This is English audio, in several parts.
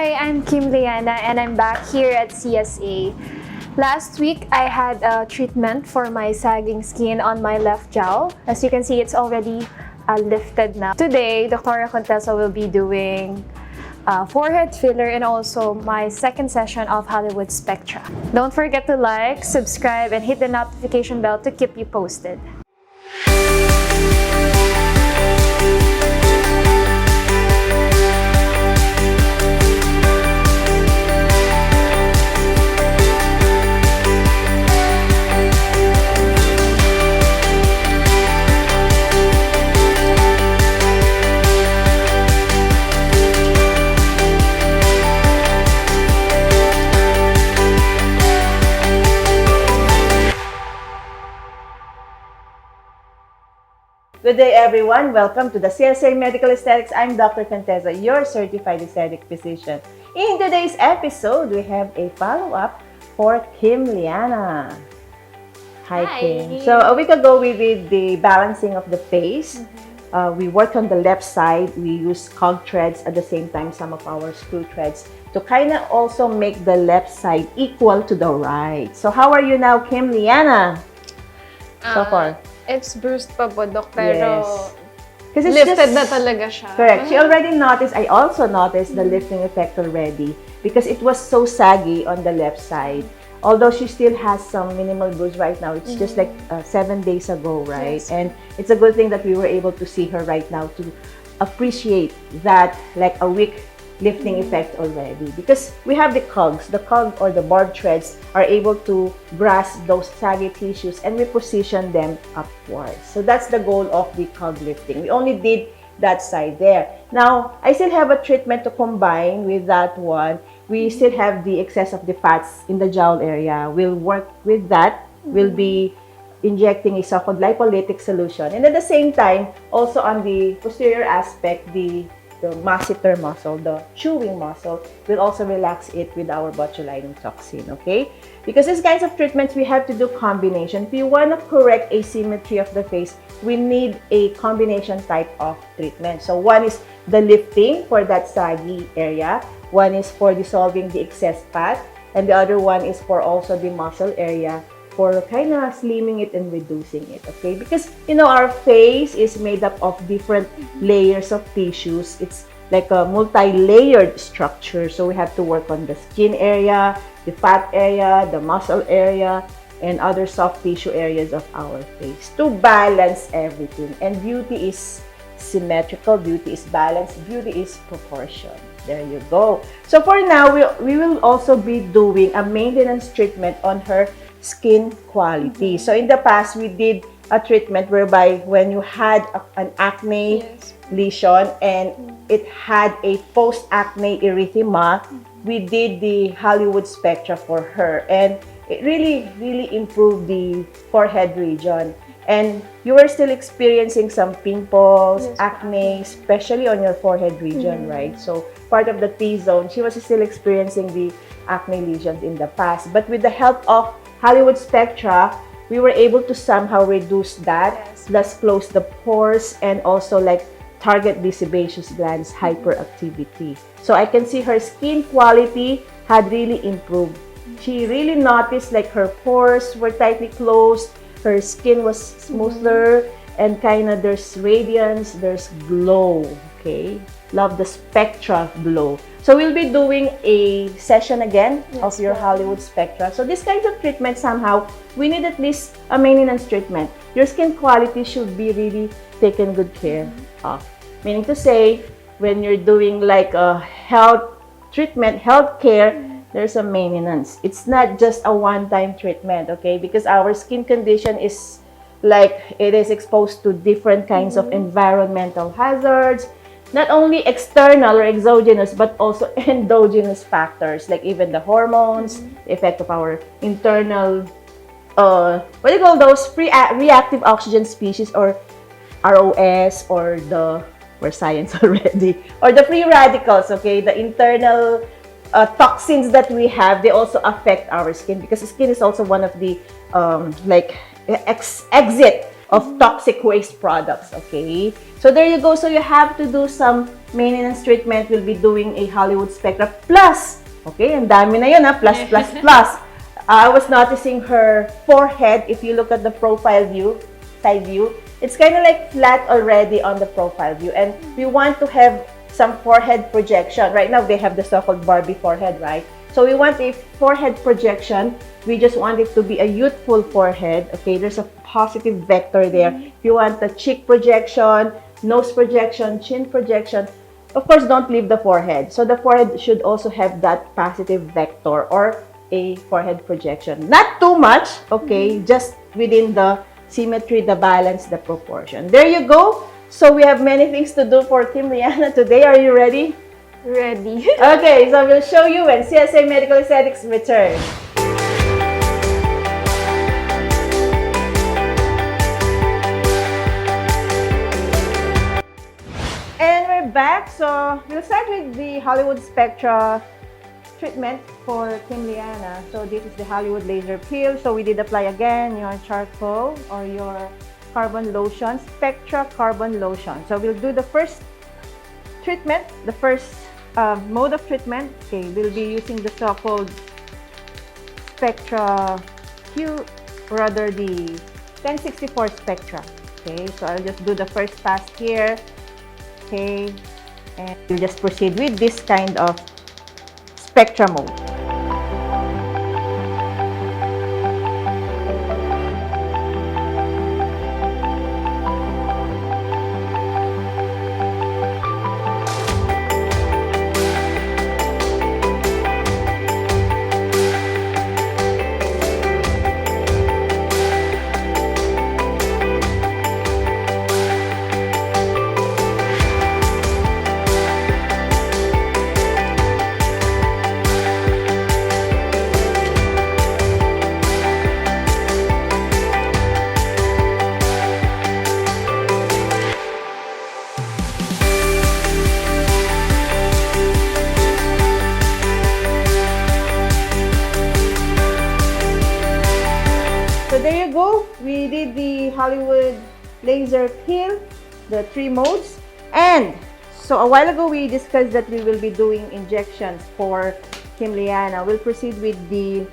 Hi, I'm Kim Liana and I'm back here at CSA. Last week, I had a treatment for my sagging skin on my left jowl. As you can see, it's already lifted now. Today, Dr. Contessa will be doing forehead filler and also my second session of Hollywood Spectra. Don't forget to like, subscribe, and hit the notification bell to keep you posted. Good day, everyone. Welcome to the CSA Medical Aesthetics. I'm Dr. Contessa, your certified aesthetic physician. In today's episode, we have a follow-up for Kim Liana. Hi, Kim. So a week ago, we did the balancing of the face. We worked on the left side. We used cog threads at the same time, some of our screw threads, to kind of also make the left side equal to the right. So how are you now, Kim Liana? So far? It's bruised pa po, Dok, pero yes. lifted na talaga siya. Correct. She already noticed, I also noticed the lifting effect already because it was so saggy on the left side. Although she still has some minimal bruise right now, it's just like 7 days ago, right? Yes. And it's a good thing that we were able to see her right now to appreciate that like a week lifting effect already, because we have the cogs. The cog or the barb threads are able to grasp those saggy tissues and reposition them upwards. So that's the goal of the cog lifting. We only did that side there. Now, I still have a treatment to combine with that one. We still have the excess of the fats in the jowl area. We'll work with that. We'll be injecting a so-called lipolytic solution. And at the same time, also on the posterior aspect, the masseter muscle, the chewing muscle, will also relax it with our botulinum toxin, okay? Because these kinds of treatments, we have to do combination. If you want to correct asymmetry of the face, we need a combination type of treatment. So one is the lifting for that saggy area, one is for dissolving the excess fat, and the other one is for also the muscle area for kind of slimming it and reducing it, okay? Because, you know, our face is made up of different layers of tissues. It's like a multi-layered structure. So we have to work on the skin area, the fat area, the muscle area, and other soft tissue areas of our face to balance everything. And beauty is symmetrical, beauty is balanced, beauty is proportion. There you go. So for now, we will also be doing a maintenance treatment on her skin quality. So in the past, we did a treatment whereby when you had an acne lesion and it had a post-acne erythema, we did the Hollywood Spectra for her, and it really improved the forehead region. And you were still experiencing some pimples, acne, especially on your forehead region, right? So part of the T-zone, she was still experiencing the acne lesions in the past. But with the help of Hollywood Spectra, we were able to somehow reduce that, thus close the pores, and also like target the sebaceous glands hyperactivity. So I can see her skin quality had really improved. She really noticed like her pores were tightly closed, her skin was smoother, and kind of there's radiance, there's glow, okay? Love the Spectra glow. So we'll be doing a session again of your Hollywood Spectra. So this kind of treatment, somehow, we need at least a maintenance treatment. Your skin quality should be really taken good care of. Meaning to say, when you're doing like a health treatment, health care, there's a maintenance. It's not just a one-time treatment, okay? Because our skin condition is like it is exposed to different kinds of environmental hazards, not only external or exogenous, but also endogenous factors, like even the hormones, the effect of our internal, what do you call those? Reactive oxygen species, or ROS, or we're science already, or the free radicals, okay? The internal toxins that we have, they also affect our skin, because the skin is also one of the exit of toxic waste products, okay? So there you go. So you have to do some maintenance treatment, we'll be doing a Hollywood Spectra Plus. Okay, and dami na yun ha, plus, plus, plus. I was noticing her forehead, if you look at the profile view, side view, it's kind of like flat already on the profile view. And we want to have some forehead projection. Right now, they have the so-called Barbie forehead, right? So we want a forehead projection. We just want it to be a youthful forehead. Okay, there's a positive vector there. If you want the cheek projection, nose projection, chin projection, of course, don't leave the forehead. So the forehead should also have that positive vector or a forehead projection. Not too much, okay? Just within the symmetry, the balance, the proportion. There you go. So we have many things to do for Team Liana today. Are you ready? Ready. Okay, so we'll show you when CSA Medical Aesthetics returns. And we're back. So we'll start with the Hollywood Spectra treatment for Team Liana. So this is the Hollywood laser peel. So we did apply again your charcoal or your carbon lotion, Spectra carbon lotion. So we'll do the first treatment, the first mode of treatment. Okay, we'll be using the so-called Spectra Q, rather the 1064 Spectra. Okay, so I'll just do the first pass here. Okay, and we'll just proceed with this kind of Spectra mode. So there you go. We did the Hollywood laser peel, the 3 modes. And so a while ago, we discussed that we will be doing injections for Team Liana. We'll proceed with the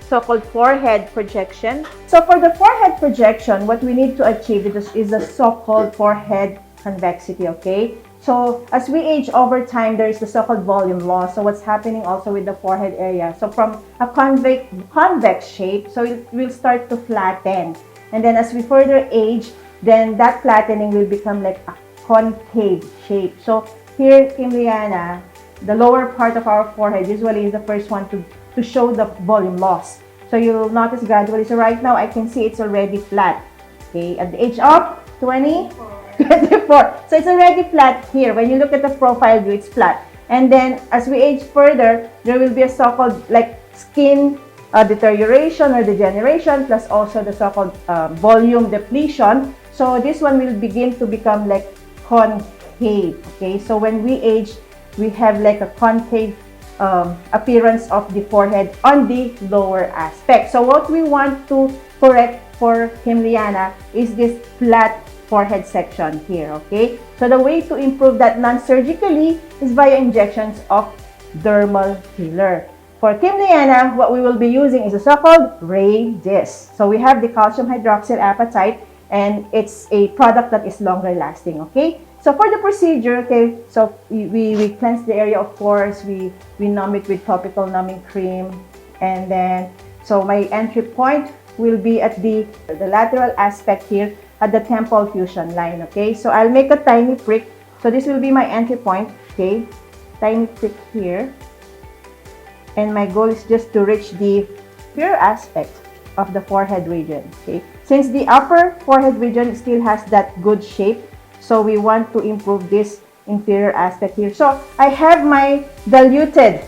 so-called forehead projection. So for the forehead projection, what we need to achieve is a so-called forehead convexity, okay? So as we age over time, there is the so-called volume loss. So what's happening also with the forehead area? So from a convex shape, so it will start to flatten. And then as we further age, then that flattening will become like a concave shape. So here, Team Liana, the lower part of our forehead usually is the first one to show the volume loss. So you'll notice gradually. So right now, I can see it's already flat. Okay, at the age of 24. So it's already flat here. When you look at the profile view, it's flat. And then as we age further, there will be a so-called like skin deterioration or degeneration, plus also the so-called volume depletion. So this one will begin to become like concave. Okay, so when we age, we have like a concave appearance of the forehead on the lower aspect. So what we want to correct for Team Liana is this flat forehead section here, okay? So the way to improve that non-surgically is via injections of dermal filler. For Team Liana, what we will be using is a so-called Radiesse. So we have the calcium hydroxyl apatite, and it's a product that is longer lasting, okay? So for the procedure, okay, so we cleanse the area, of course, we numb it with topical numbing cream, and then, so my entry point will be at the lateral aspect here, at the temple fusion line, okay? So I'll make a tiny prick. So this will be my entry point, okay? Tiny prick here. And my goal is just to reach the pure aspect of the forehead region, okay? Since the upper forehead region still has that good shape, so we want to improve this inferior aspect here. So I have my diluted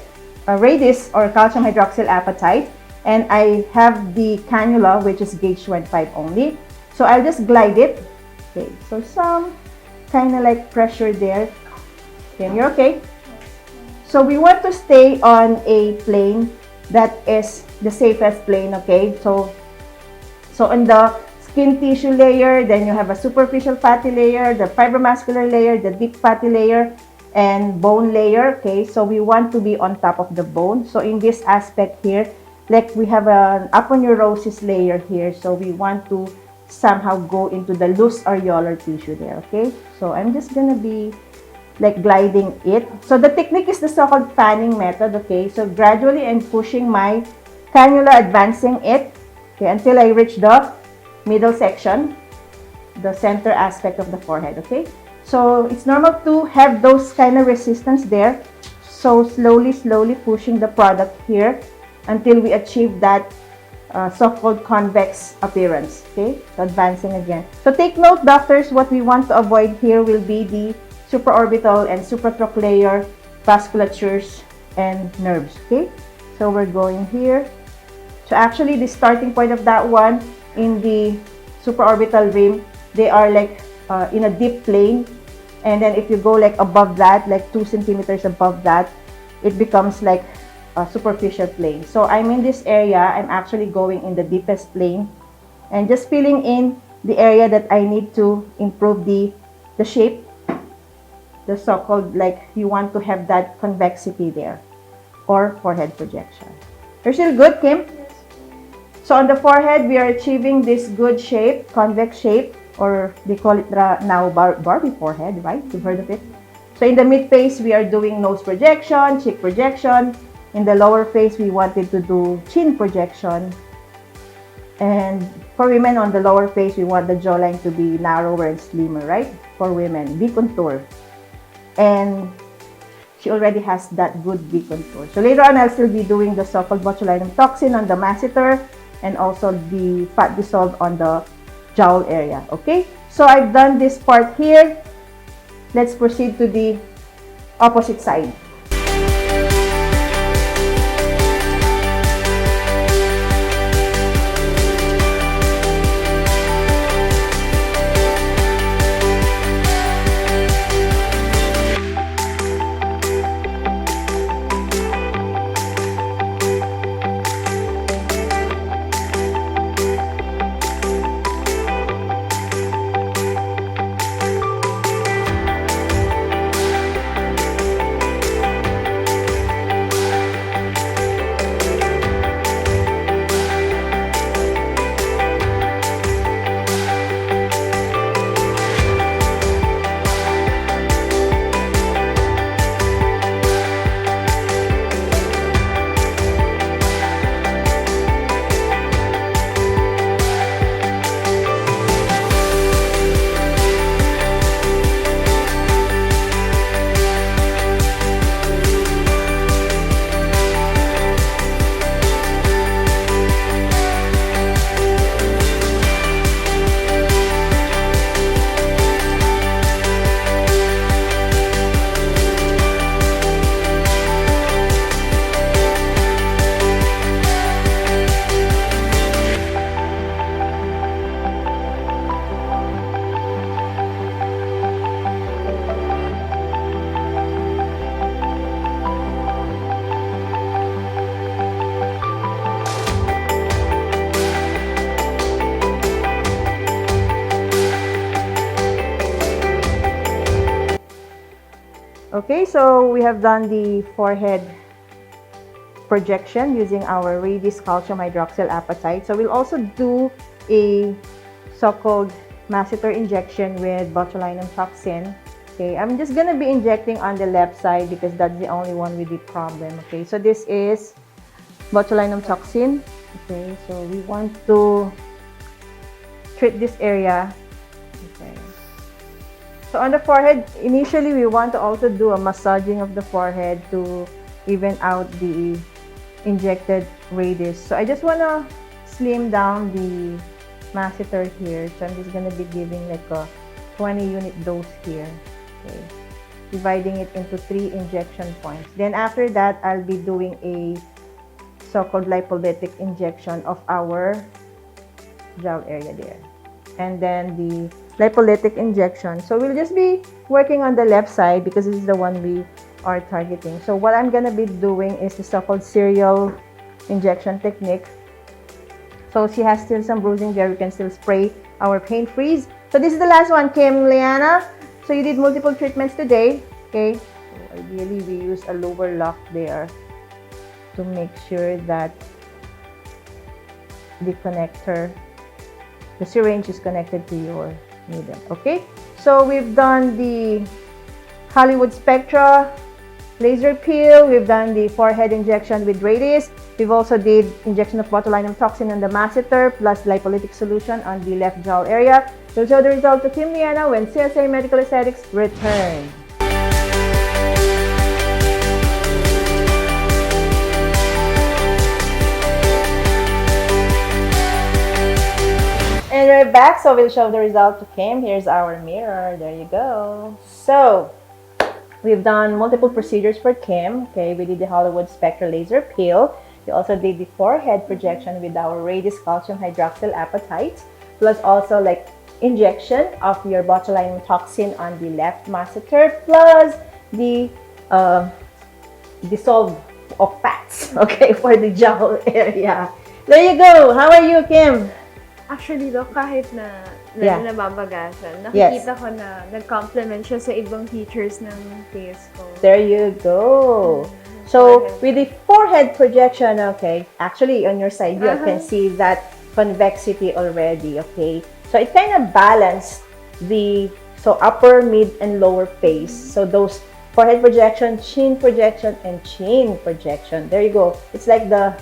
Radiesse or calcium hydroxyl apatite, and I have the cannula, which is gauge 1.5 only. So I'll just glide it. Okay, so some kind of like pressure there. Okay, you're okay. So we want to stay on a plane that is the safest plane, okay? So on the skin tissue layer, then you have a superficial fatty layer, the fibromuscular layer, the deep fatty layer, and bone layer. Okay, so we want to be on top of the bone. So in this aspect here, like we have an aponeurosis layer here, so we want to somehow go into the loose areolar tissue there. Okay, so I'm just gonna be like gliding it. So the technique is the so-called fanning method. Okay, so gradually I'm pushing my cannula, advancing it, okay, until I reach the middle section, the center aspect of the forehead. Okay, so it's normal to have those kind of resistance there. So slowly pushing the product here until we achieve that so-called convex appearance. Okay, so advancing again. So take note, doctors, what we want to avoid here will be the supraorbital and supratrochlear vasculatures and nerves. Okay, so we're going here. So actually, the starting point of that one in the supraorbital rim, they are like in a deep plane, and then if you go like above that, like 2 centimeters above that, it becomes like a superficial plane. So I'm in this area, I'm actually going in the deepest plane and just filling in the area that I need to improve the shape, the so-called, like you want to have that convexity there or forehead projection. You're still good, Kim? Yes. So on the forehead, we are achieving this good shape, convex shape, or they call it now Barbie forehead, right? You've heard of it. So in the mid face, we are doing nose projection, cheek projection. In the lower face, we wanted to do chin projection. And for women on the lower face, we want the jawline to be narrower and slimmer, right? For women, V-contour. And she already has that good V-contour. So later on, I'll still be doing the so-called botulinum toxin on the masseter and also the fat dissolved on the jowl area. Okay, so I've done this part here. Let's proceed to the opposite side. Okay, so we have done the forehead projection using our Radiesse calcium hydroxyl apatite. So we'll also do a so-called masseter injection with botulinum toxin. Okay, I'm just gonna be injecting on the left side because that's the only one with the problem. Okay, so this is botulinum toxin. Okay, so we want to treat this area. Okay. So on the forehead, initially we want to also do a massaging of the forehead to even out the injected radius. So I just want to slim down the masseter here. So I'm just going to be giving like a 20 unit dose here. Okay. Dividing it into 3 injection points. Then after that, I'll be doing a so-called lipolytic injection of our jowl area there. And then the lipolytic injection. So we'll just be working on the left side because this is the one we are targeting. So what I'm gonna be doing is the so-called serial injection technique. So she has still some bruising there. We can still spray our pain freeze. So this is the last one, Kim Liana. So you did multiple treatments today. Okay. So ideally, we use a lower lock there to make sure that the connector, the syringe is connected to your needle. Okay. So we've done the Hollywood Spectra laser peel. We've done the forehead injection with Radiesse. We've also did injection of botulinum toxin on the masseter plus lipolytic solution on the left jowl area. We'll show the result to Kim Liana when CSA Medical Aesthetics return. And we're back, so we'll show the result to Kim. Here's our mirror. There you go. So we've done multiple procedures for Kim. Okay, we did the Hollywood Spectra laser peel. We also did the forehead projection with our Radiesse calcium hydroxyl apatite, plus also like injection of your botulinum toxin on the left masseter, plus the dissolve of fats, okay, for the jowl area. There you go. How are you, Kim? Actually, kahit na Yeah. nababagasan, Yes. nakikita ko na nag-complement siya sa ibang features ng face ko. There you go. So, with the forehead projection, okay, actually on your side, you can see that convexity already, okay? So, it kind of balanced the upper, mid, and lower face. So, those forehead projection, chin projection, and chin projection. There you go. It's like the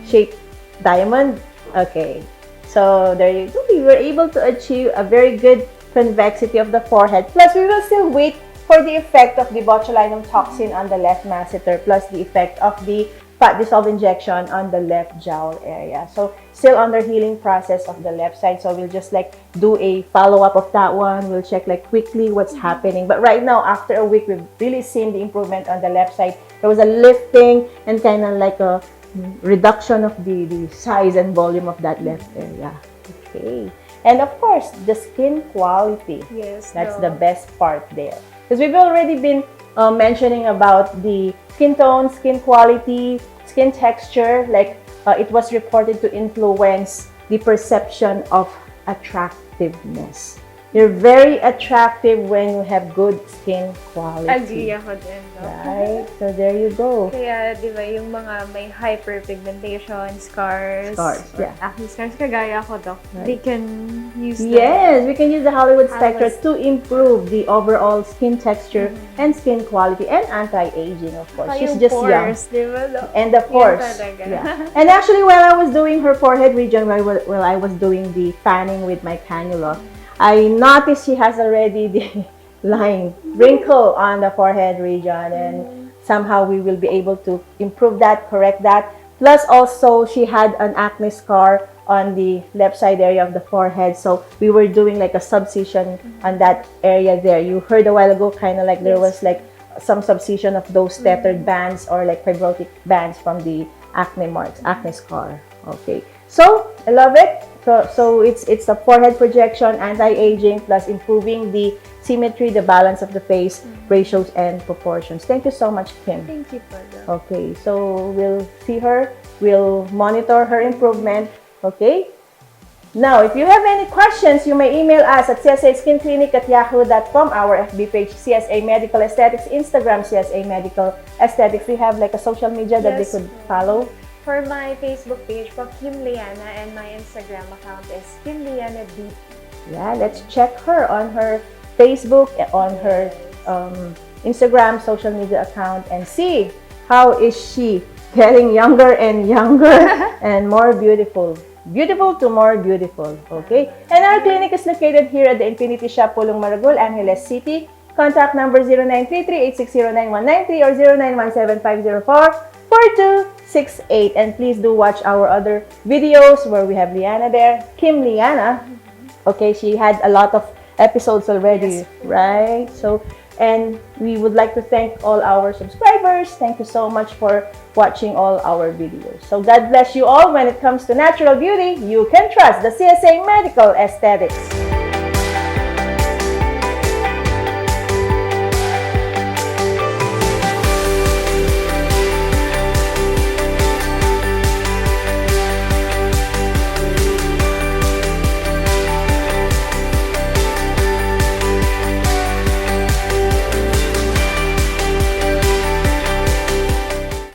shaped diamond. Okay. So, there you go. We were able to achieve a very good convexity of the forehead. Plus, we will still wait for the effect of the botulinum toxin on the left masseter, plus the effect of the fat dissolved injection on the left jowl area. So, still under healing process of the left side. So, we'll just like do a follow-up of that one. We'll check like quickly what's happening. But right now, after a week, we've really seen the improvement on the left side. There was a lifting and kind of like a reduction of the size and volume of that left area. Okay. And of course, the skin quality. Yes. That's the best part there. Because we've already been mentioning about the skin tone, skin quality, skin texture. Like it was reported to influence the perception of attractiveness. You're very attractive when you have good skin quality. Agree ako din. No? Right? So there you go. Kaya, di ba, yung mga may hyperpigmentation, scars, Yeah. acne scars, kagaya ko, Doc, they can use Yes, we can use the Hollywood Spectra to improve the overall skin texture and skin quality and anti-aging, of course. She's just young. Di ba, Doc? And of course, yeah. And actually, while I was doing her forehead region, while I was doing the fanning with my cannula, I noticed she has already the line, wrinkle on the forehead region, and somehow we will be able to improve that, correct that. Plus also, she had an acne scar on the left side area of the forehead, so we were doing like a subcision on that area there. You heard a while ago, kind of like there was like some subcision of those tethered bands or like fibrotic bands from the acne marks, acne scar. Okay, so I love it. So it's a forehead projection, anti-aging, plus improving the symmetry, the balance of the face, ratios, and proportions. Thank you so much, Kim. Thank you for that. Okay, so we'll see her. We'll monitor her improvement. Okay? Now, if you have any questions, you may email us at csaskinclinic@yahoo.com, our FB page, CSA Medical Aesthetics, Instagram, CSA Medical Aesthetics. We have like a social media that they could follow. For my Facebook page, Kim Liana, and my Instagram account is Kim Liana DP. Yeah, let's check her on her Facebook, on her Instagram social media account, and see how is she getting younger and younger and more beautiful. Beautiful to more beautiful, okay? And our clinic is located here at the Infinity Shop, Pulong Maragol, Angeles City. Contact number 0933-860-9193 or 0917-504-4268. And please do watch our other videos where we have Liana there, Kim Liana. Okay, she had a lot of episodes already, right? So, and we would like to thank all our subscribers. Thank you so much for watching all our videos. So God bless you all. When it comes to natural beauty, you can trust the CSA Medical Aesthetics.